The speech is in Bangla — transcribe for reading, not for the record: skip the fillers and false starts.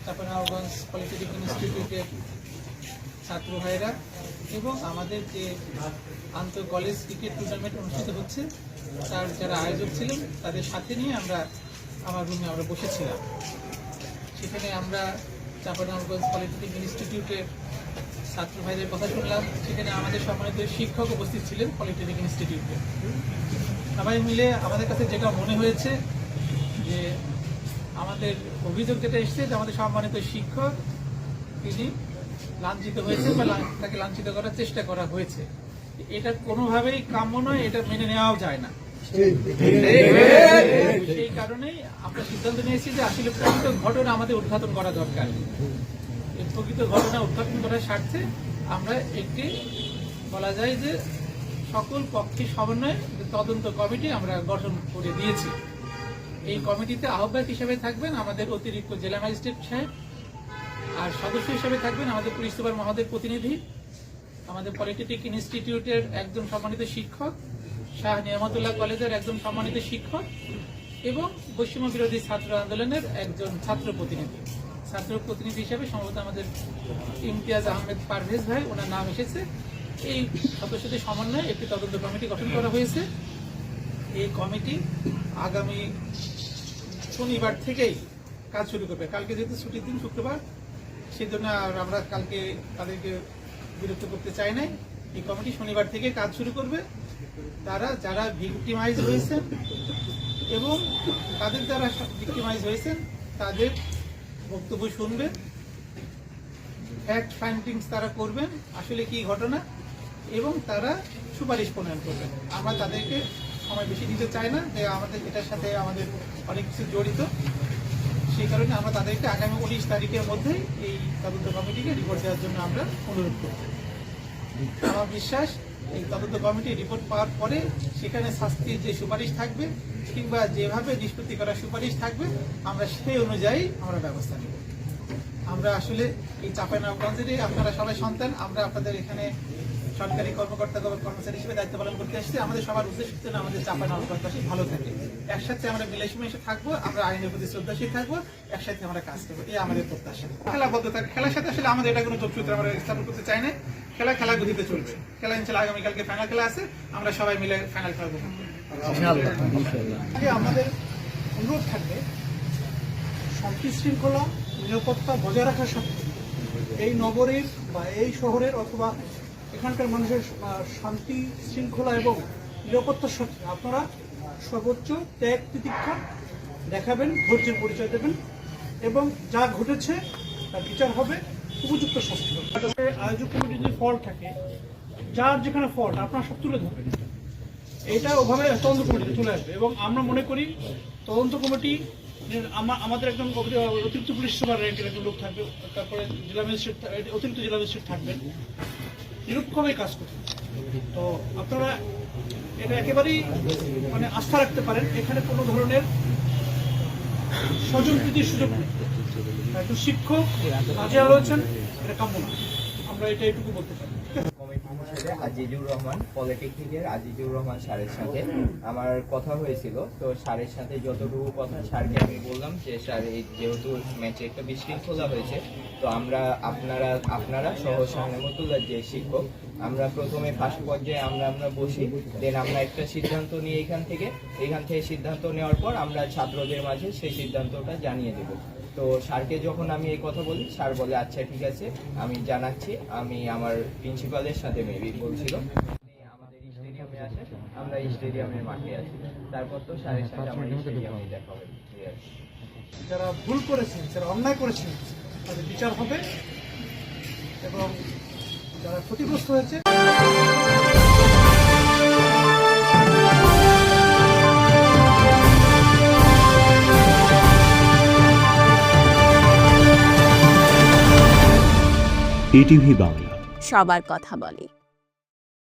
চাঁপাইনবাবগঞ্জ পলিটেকনিক ইনস্টিটিউটের ছাত্র ভাইরা এবং আমাদের যে আন্তঃ কলেজ ক্রিকেট টুর্নামেন্ট অনুষ্ঠিত হচ্ছে তার যারা আয়োজক ছিলেন তাদের সাথে নিয়ে আমার রুমে আমরা বসেছিলাম। সেখানে আমরা চাঁপাইনবাবগঞ্জ পলিটেকনিক ইনস্টিটিউটের ছাত্র ভাইদের কথা শুনলাম। সেখানে আমাদের সম্মানিত শিক্ষক উপস্থিত ছিলেন পলিটেকনিক ইনস্টিটিউটে। সবাই মিলে আমাদের কাছে যেটা মনে হয়েছে যে আমাদের অভিযোগ যেটা এসছে যে আমাদের সম্মানিত শিক্ষক তিনি লাঞ্ছিত হয়েছে বা তাকে লাঞ্ছিত করার চেষ্টা করা হয়েছে। এটা কোনোভাবেই কাম্য নয়, এটা মেনে নেওয়াও যায় না। সেই কারণেই আমরা সিদ্ধান্ত নিয়েছি যে আসলে প্রকৃত ঘটনা আমাদের উদ্ঘাটন করা দরকার। এই প্রকৃত ঘটনা উদ্ঘাটন করার স্বার্থে আমরা একটি বলা যায় যে সকল পক্ষের সমন্বয়ে তদন্ত কমিটি আমরা গঠন করে দিয়েছি। এই কমিটিতে আহ্বায়ক হিসেবে থাকবেন আমাদের অতিরিক্ত জেলা ম্যাজিস্ট্রেট সাহেব, আর সদস্য হিসেবে থাকবেন আমাদের পুলিশ সুপার মহোদয়ের প্রতিনিধি, আমাদের পলিটেকনিক ইনস্টিটিউটের একজন সম্মানিত শিক্ষক, শাহ নিয়ামতুল্লাহ কলেজের একজন সম্মানিত শিক্ষক এবং বৈষম্য বিরোধী ছাত্র আন্দোলনের একজন ছাত্র প্রতিনিধি। ছাত্র প্রতিনিধি হিসেবে সম্ভবত আমাদের ইমতিয়াজ আহমেদ পারভেজ ভাই, ওনার নাম এসেছে। এই সদস্যদের সমন্বয়ে একটি তদন্ত কমিটি গঠন করা হয়েছে। এই কমিটি আগামী শনিবার থেকেই কাজ শুরু করবে। কালকে যেহেতু ছুটির দিন শুক্রবার, সেই জন্য আমরা কালকে তাদেরকে বিরক্ত করতে চাই নাই। এই কমিটি শনিবার থেকে কাজ শুরু করবে। তারা যারা ভিক্টিমাইজ হয়েছেন এবং তাদের যারা ভিক্টিমাইজ হয়েছেন তাদের বক্তব্য শুনবেন, ফ্যাক্ট ফাইন্ডিংস তারা করবেন, আসলে কি ঘটনা, এবং তারা সুপারিশ প্রণয়ন করবেন। আমরা তাদেরকে সময় বেশি দিতে চাই না, যে আমাদের এটার সাথে আমাদের অনেক কিছু জড়িত। সেই কারণে আমরা তাদেরকে আগামী 19 তারিখের মধ্যেই এই তদন্ত কমিটিকে রিপোর্ট দেওয়ার জন্য আমরা অনুরোধ করব। আমার বিশ্বাস এই তদন্ত কমিটি রিপোর্ট পাওয়ার পরে সেখানে শাস্তির যে সুপারিশ থাকবে কিংবা যেভাবে নিষ্পত্তি করার সুপারিশ থাকবে আমরা সেই অনুযায়ী আমরা ব্যবস্থা নেব। আমরা আসলে এই চাঁপাইনবাবগঞ্জেরই আপনারা সবাই সন্তান। আমরা আপনাদের এখানে সরকারি কর্মকর্তা কর্মচারী হিসেবে দায়িত্ব পালন করতে আসছি। আমাদের সবার উদ্দেশ্য যেন আমাদের চাঁপাইনবাবগঞ্জবাসী ভালো থাকে, একসাথে আমরা মিলেমিশে থাকবো, আমরা আইনের প্রতি শ্রদ্ধাশীল থাকবো, একসাথে আমরা কাজ করবো, এই আমাদের প্রত্যাশা। খেলাবদ্ধতা, খেলার সাথে আসলে আমাদের এটা কোনো যোগসূত্র আমরা স্থাপন করতে চাই না। খেলা গতিতে চলবে। খেলা ইনশাআল্লাহ আগামীকালকে ফাইনাল খেলা আছে, আমরা সবাই মিলে ফাইনাল খেলা করবো। আমাদের অনুরোধ থাকবে শান্তি শৃঙ্খলা নিরাপত্তা বজায় রাখার সাথে এই নগরীর বা এই শহরের অথবা এখানকার মানুষের শান্তি শৃঙ্খলা এবং নিরাপত্তার সাথে আপনারা সর্বোচ্চ ত্যাগ তিতিক্ষা দেখাবেন, ধৈর্যের পরিচয় দেবেন এবং যা ঘটেছে তার বিচার হবে, উপযুক্ত শাস্তি হবে। আয়োজক কমিটির যে ফল্ট থাকে, যার যেখানে ফল্ট আপনারা সব তুলে ধরবেন, এটা ওভাবে তদন্ত কমিটিতে চলে আসবে। এবং আমরা মনে করি তদন্ত কমিটি আমাদের একজন অতিরিক্ত পুলিশ সুপার র্যাঙ্কের একজন লোক থাকবে, তারপরে জেলা ম্যাজিস্ট্রেট, অতিরিক্ত জেলা ম্যাজিস্ট্রেট থাকবেন, নিরপেক্ষভাবে কাজ করবেন। তো আপনারা এটা একেবারেই আস্থা রাখতে পারেন, এখানে কোনো ধরনের স্বজনপ্রীতির সুযোগ নেই। একজন শিক্ষক কাজে রয়েছেন, এটা কাম্য না। আমরা এটা এটুকু বলতে পারি। আজিজুর রহমান, পলিটেকনিকের আজিজুর রহমান স্যারের সাথে আমার কথা হয়েছিল। তো স্যারের সাথে যতটুকু কথা স্যারকে আমি বললাম যে স্যার এই যেহেতু ম্যাচে একটা বিশৃঙ্খলা হয়েছে, তো আপনারা সহ শাহনেমতুল্লাহ যে শিক্ষক, আমরা প্রথমে ফার্স্ট পর্যায়ে আমরা বসি, দেন আমরা একটা সিদ্ধান্ত নিই। এখান থেকে সিদ্ধান্ত নেওয়ার পর আমরা ছাত্রদের মাঝে সেই সিদ্ধান্তটা জানিয়ে দেব। তো স্যারকে যখন আমি এই কথা বলি, স্যার বলে আচ্ছা ঠিক আছে, আমি জানাচ্ছি। আমি আমার প্রিন্সিপালের সাথে মেবি বলছিল আমাদের স্টেডিয়ামে আসে, আমরা স্টেডিয়ামের মাঠে আছি। তারপর তো স্যারের সাথে আমার স্টেডিয়ামে দেখা হবে। যারা ভুল করেছেন, যারা অন্যায় করেছেন তাদের বিচার হবে এবং যারা ক্ষতিগ্রস্ত হয়েছে ETV বাংলা সবার কথা বলে।